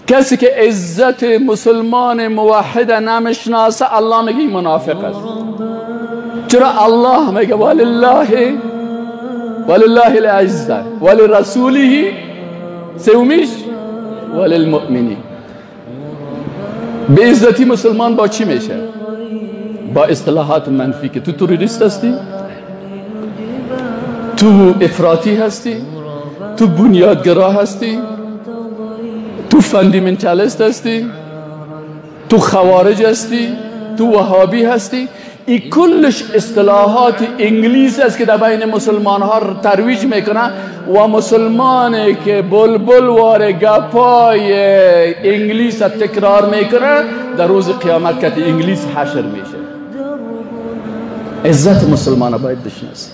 کسی که عزت مسلمان موحد نمیشناسه الله میگه منافق است. چرا الله میگه ولله العزة ولرسوله سومیش وللمؤمنین. به عزتی مسلمان با چی میشه؟ با اصطلاحات منفی که تو تروریست هستی، تو افراطی هستی، تو بنیادگرا هستی، تو فاندامنتالیست هستی، تو خوارج هستی، تو وهابی هستی. این کلش اصطلاحات انگلیس است که در بین مسلمان ها ترویج میکنه و مسلمانی که بلبل واره گپای انگلیس تکرار میکنه در روز قیامت که انگلیس حشر میشه. عزت مسلمان باید بشناسی.